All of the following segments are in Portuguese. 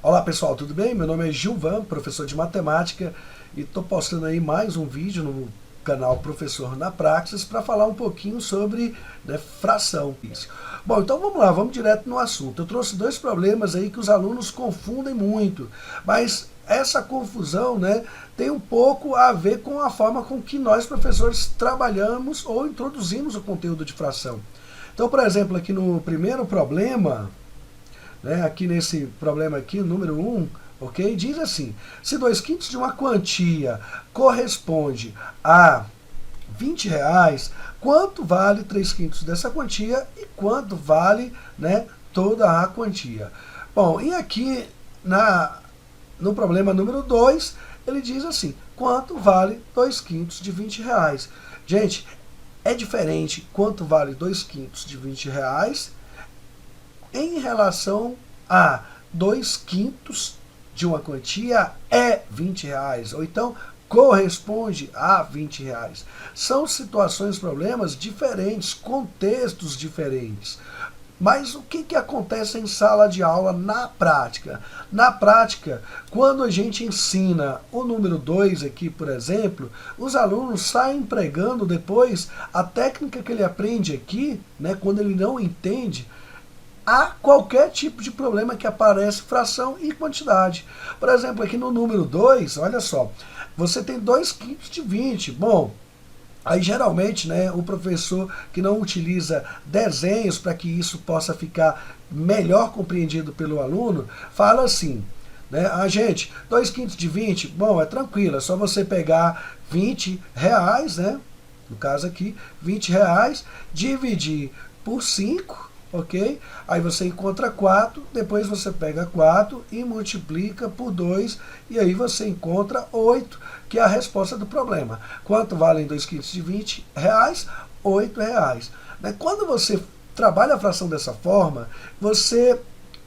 Olá pessoal, tudo bem? Meu nome é Gilvan, professor de matemática, e estou postando aí mais um vídeo no canal Professor na Praxis para falar um pouquinho sobre, né, fração. Bom, então vamos lá, vamos direto no assunto. Eu trouxe dois problemas aí que os alunos confundem muito, mas essa confusão, né, tem um pouco a ver com a forma com que nós professores trabalhamos ou introduzimos o conteúdo de fração. Então, por exemplo, aqui no primeiro problema, né, aqui nesse problema aqui, número 1, ok? Diz assim, se 2/5 de uma quantia corresponde a R$ 20, quanto vale 3/5 dessa quantia e quanto vale, né, toda a quantia? Bom, e aqui no problema número 2, ele diz assim, quanto vale 2/5 de R$ 20? Gente, é diferente quanto vale 2/5 de R$ 20 em relação a 2/5 de uma quantia é R$ 20, ou então corresponde a R$ 20. São situações, problemas diferentes, contextos diferentes. Mas o que acontece em sala de aula na prática? Na prática, quando a gente ensina o número 2 aqui, por exemplo, os alunos saem empregando depois a técnica que ele aprende aqui, né, quando ele não entende, a qualquer tipo de problema que aparece fração e quantidade. Por exemplo, aqui no número 2, olha só, você tem 2/5 de 20. Bom, aí geralmente, né, o professor que não utiliza desenhos para que isso possa ficar melhor compreendido pelo aluno, fala assim, né, gente, 2/5 de 20, bom, é tranquilo, é só você pegar R$ 20, né, no caso aqui, R$ 20, dividir por 5, ok? Aí você encontra 4, depois você pega 4 e multiplica por 2, e aí você encontra 8, que é a resposta do problema. Quanto valem 2/5 de R$ 20? R$ 8. Quando você trabalha a fração dessa forma, você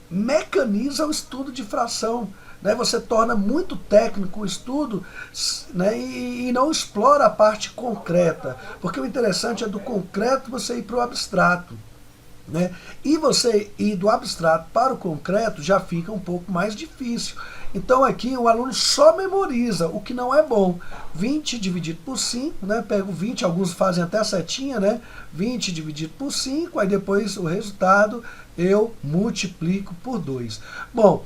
mecaniza o estudo de fração, né? Você torna muito técnico o estudo, né? E não explora a parte concreta, porque o interessante é do concreto você ir para o abstrato. Né? E você ir do abstrato para o concreto já fica um pouco mais difícil. Então aqui o aluno só memoriza, o que não é bom. 20 dividido por 5, né? Pego 20, alguns fazem até a setinha, né? 20 dividido por 5, aí depois o resultado eu multiplico por 2. Bom,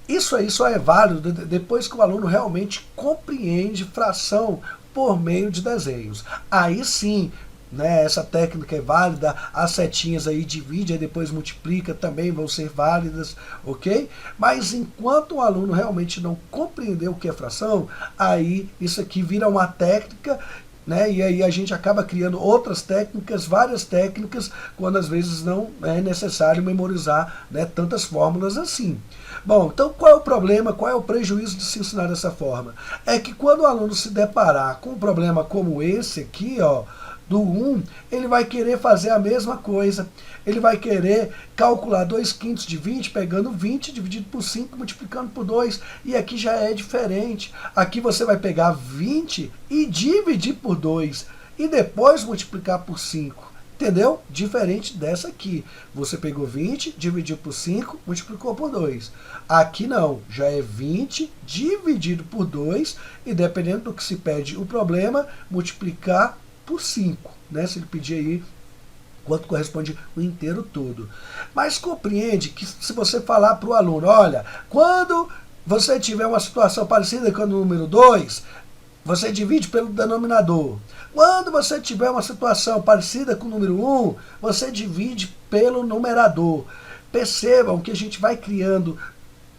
isso aí só é válido depois que o aluno realmente compreende fração por meio de desenhos. Aí sim, né, essa técnica é válida, as setinhas aí divide, aí depois multiplica, também vão ser válidas, ok? Mas enquanto o aluno realmente não compreendeu o que é fração, aí isso aqui vira uma técnica, né, e aí a gente acaba criando outras técnicas, várias técnicas, quando às vezes não é necessário memorizar, né, tantas fórmulas assim. Bom, então qual é o problema, qual é o prejuízo de se ensinar dessa forma? É que quando o aluno se deparar com um problema como esse aqui, ó, do 1, ele vai querer fazer a mesma coisa. Ele vai querer calcular 2/5 de 20, pegando 20 dividido por 5, multiplicando por 2. E aqui já é diferente. Aqui você vai pegar 20 e dividir por 2. E depois multiplicar por 5. Entendeu? Diferente dessa aqui. Você pegou 20, dividiu por 5, multiplicou por 2. Aqui não. Já é 20 dividido por 2. E dependendo do que se pede o problema, multiplicar por 5, né? Se ele pedir aí quanto corresponde o inteiro todo. Mas compreende que se você falar para o aluno, olha, quando você tiver uma situação parecida com o número 2, você divide pelo denominador. Quando você tiver uma situação parecida com o número 1, você divide pelo numerador. Percebam que a gente vai criando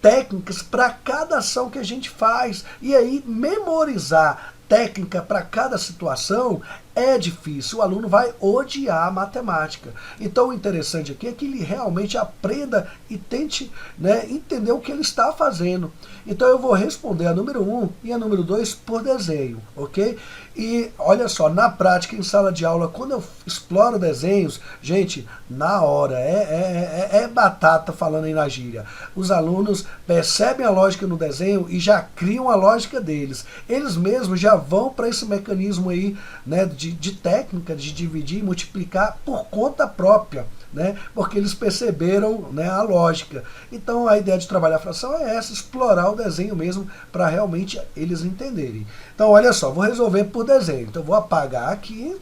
técnicas para cada ação que a gente faz. E aí, memorizar técnica para cada situação é difícil, o aluno vai odiar a matemática. Então o interessante aqui é que ele realmente aprenda e tente, né, entender o que ele está fazendo. Então eu vou responder a número 1 e a número 2 por desenho, ok? E olha só, na prática, em sala de aula, quando eu exploro desenhos, gente, na hora, é batata falando aí na gíria. Os alunos percebem a lógica no desenho e já criam a lógica deles. Eles mesmos já vão para esse mecanismo aí, né, de técnica, de dividir e multiplicar por conta própria. né, porque eles perceberam, né, a lógica. Então a ideia de trabalhar a fração é essa, explorar o desenho mesmo para realmente eles entenderem. Então olha só, vou resolver por desenho. Então vou apagar aqui,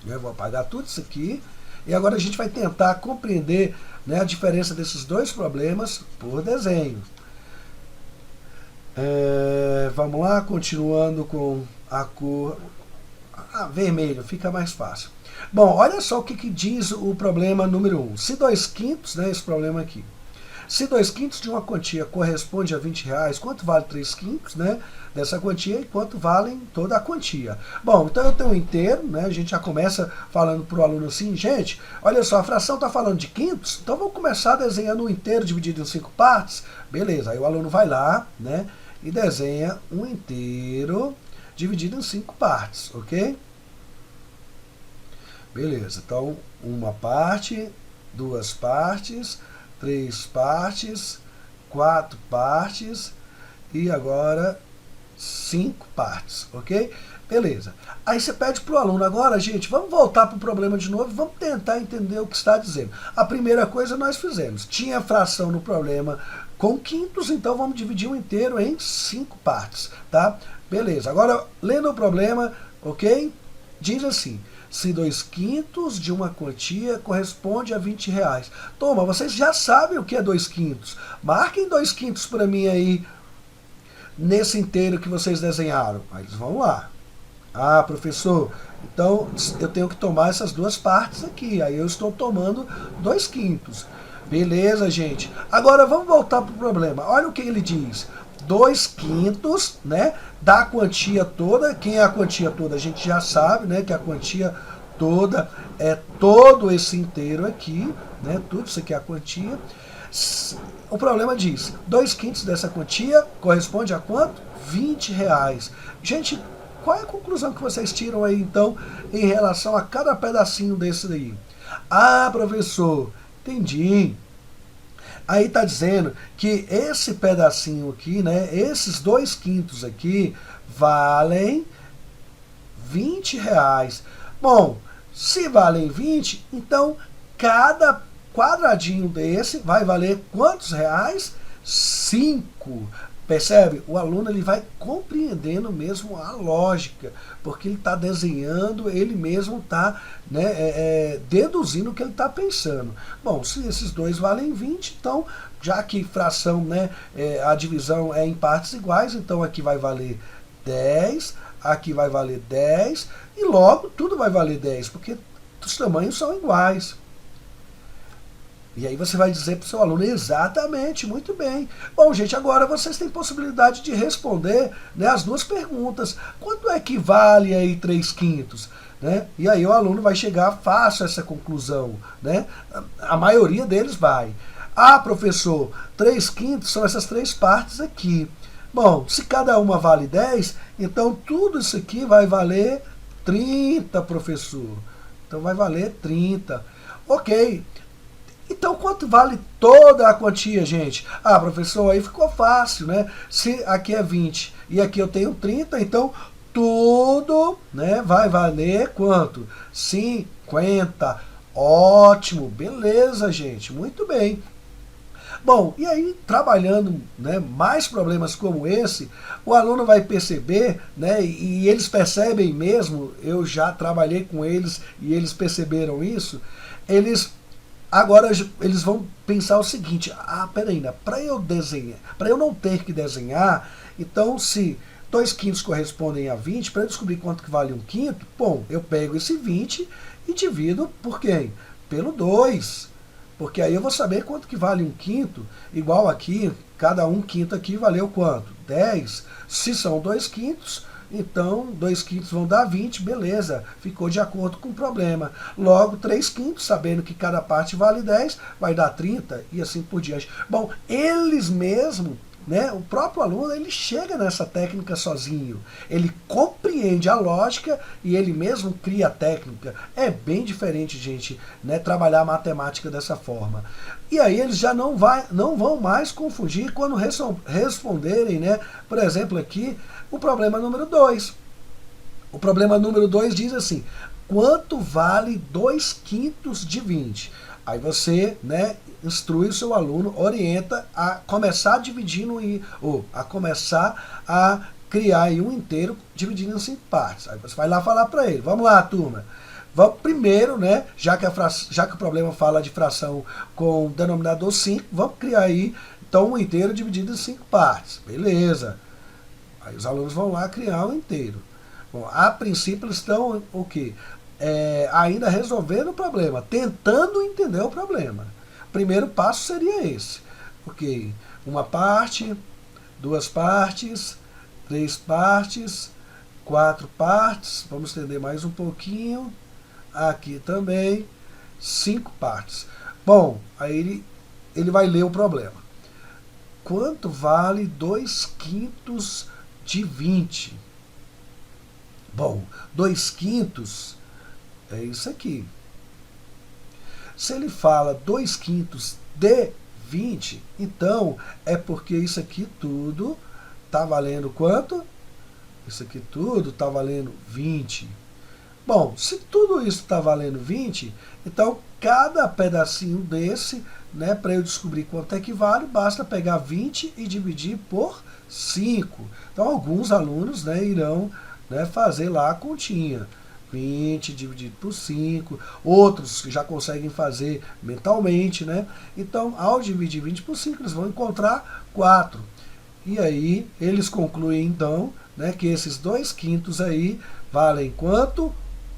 né, vou apagar tudo isso aqui, e agora a gente vai tentar compreender, né, a diferença desses dois problemas por desenho. Vamos lá, continuando com a cor vermelho, fica mais fácil. Bom, olha só o que diz o problema número 1. Se 2/5, né, esse problema aqui, se 2/5 de uma quantia corresponde a R$20, quanto vale 3/5, né, dessa quantia e quanto vale toda a quantia? Bom, então eu tenho um inteiro, né, a gente já começa falando para o aluno assim, gente, olha só, a fração está falando de quintos, então vamos começar desenhando um inteiro dividido em 5 partes? Beleza, aí o aluno vai lá, né, e desenha um inteiro dividido em 5 partes, ok? Beleza, então uma parte, 2 partes, 3 partes, 4 partes e agora 5 partes, ok? Beleza. Aí você pede para o aluno, agora, gente, vamos voltar para o problema de novo e vamos tentar entender o que está dizendo. A primeira coisa nós fizemos, tinha fração no problema com quintos, então vamos dividir o inteiro em 5 partes, tá? Beleza, agora lendo o problema, ok? Diz assim, se 2/5 de uma quantia corresponde a R$20. Toma, vocês já sabem o que é 2/5. Marquem 2/5 para mim aí, nesse inteiro que vocês desenharam. Aí eles vão lá. Ah, professor, então eu tenho que tomar essas duas partes aqui. Aí eu estou tomando 2/5. Beleza, gente. Agora vamos voltar para o problema. Olha o que ele diz. 2/5, né, da quantia toda. Quem é a quantia toda? A gente já sabe, né, que a quantia toda é todo esse inteiro aqui, né, tudo isso aqui é a quantia. O problema diz, 2/5 dessa quantia corresponde a quanto? R$20. Gente, qual é a conclusão que vocês tiram aí, então, em relação a cada pedacinho desse daí? Ah, professor, entendi. Aí está dizendo que esse pedacinho aqui, né, esses 2/5 aqui, valem R$20. Bom, se valem 20, então cada quadradinho desse vai valer quantos reais? 5. Percebe? O aluno ele vai compreendendo mesmo a lógica, porque ele está desenhando, ele mesmo está, né, deduzindo o que ele está pensando. Bom, se esses dois valem 20, então, já que fração, né, a divisão é em partes iguais, então aqui vai valer 10, aqui vai valer 10, e logo tudo vai valer 10, porque os tamanhos são iguais. E aí você vai dizer para o seu aluno, exatamente, muito bem. Bom, gente, agora vocês têm possibilidade de responder, né, as duas perguntas. Quanto é que vale aí 3/5? Né? E aí o aluno vai chegar fácil a essa conclusão. Né? A maioria deles vai. Ah, professor, 3/5 são essas 3 partes aqui. Bom, se cada uma vale 10, então tudo isso aqui vai valer 30, professor. Então vai valer 30. Ok. Então, quanto vale toda a quantia, gente? Ah, professor, aí ficou fácil, né? Se aqui é 20 e aqui eu tenho 30, então tudo, né, vai valer quanto? 50. Ótimo, beleza, gente, muito bem. Bom, e aí, trabalhando, né, mais problemas como esse, o aluno vai perceber, né, e eles percebem mesmo, eu já trabalhei com eles e eles perceberam isso, agora eles vão pensar o seguinte, peraí, né, para eu desenhar, para eu não ter que desenhar, então se 2/5 correspondem a 20, para eu descobrir quanto que vale 1/5, bom, eu pego esse 20 e divido por quem? Pelo 2, porque aí eu vou saber quanto que vale 1/5, igual aqui, cada 1/5 aqui valeu quanto? 10, se são 2/5, então 2/5 vão dar 20, beleza, ficou de acordo com o problema. Logo, 3/5, sabendo que cada parte vale 10, vai dar 30 e assim por diante. Bom, eles mesmos, né, o próprio aluno, ele chega nessa técnica sozinho. Ele compreende a lógica e ele mesmo cria a técnica. É bem diferente, gente, né, trabalhar a matemática dessa forma. E aí eles já não vão mais confundir quando responderem, né, por exemplo, aqui, o problema número 2. O problema número 2 diz assim, quanto vale 2/5 de 20? Aí você, né, instrui o seu aluno, orienta a começar dividindo ou a começar a criar aí um inteiro dividido em 5 partes. Aí você vai lá falar para ele, vamos lá, turma. Vamos primeiro, né, já que o problema fala de fração com denominador 5, vamos criar aí então um inteiro dividido em 5 partes. Beleza. Aí os alunos vão lá criar um inteiro. Bom, a princípio eles estão o quê? Ainda resolvendo o problema, tentando entender o problema. O primeiro passo seria esse. Ok, uma parte, 2 partes, 3 partes, 4 partes, vamos estender mais um pouquinho, aqui também, 5 partes. Bom, aí ele vai ler o problema. Quanto vale 2/5 de 20? Bom, 2/5 é isso aqui. Se ele fala 2/5 de 20, então é porque isso aqui tudo está valendo quanto? Isso aqui tudo está valendo 20. Bom, se tudo isso está valendo 20, então cada pedacinho desse, né, para eu descobrir quanto é que vale, basta pegar 20 e dividir por 5. Então alguns alunos, né, irão, né, fazer lá a continha. 20 dividido por 5, outros que já conseguem fazer mentalmente, né? Então, ao dividir 20 por 5, eles vão encontrar 4. E aí, eles concluem, então, né, que esses 2/5 aí valem quanto?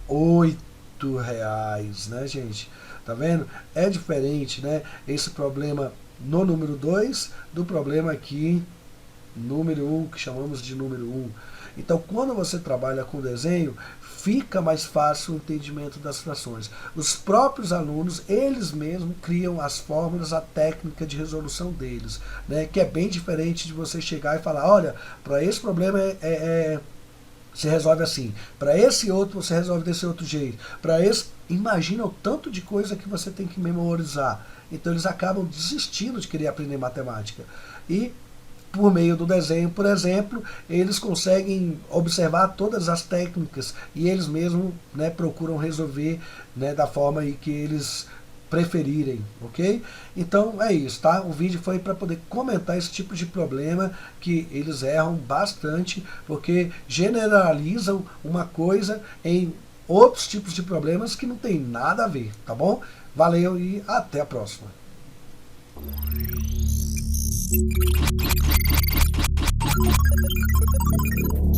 R$8, né, gente? Tá vendo? É diferente, né, esse problema no número 2 do problema aqui, número 1, que chamamos de número 1. Então, quando você trabalha com desenho, fica mais fácil o entendimento das frações. Os próprios alunos, eles mesmos criam as fórmulas, a técnica de resolução deles, né? Que é bem diferente de você chegar e falar, olha, para esse problema você resolve assim, para esse outro você resolve desse outro jeito, para esse, imagina o tanto de coisa que você tem que memorizar. Então eles acabam desistindo de querer aprender matemática. E por meio do desenho, por exemplo, eles conseguem observar todas as técnicas e eles mesmos, né, procuram resolver, né, da forma aí que eles preferirem, ok? Então é isso, tá? O vídeo foi para poder comentar esse tipo de problema que eles erram bastante, porque generalizam uma coisa em outros tipos de problemas que não tem nada a ver, tá bom? Valeu e até a próxima. Thank you.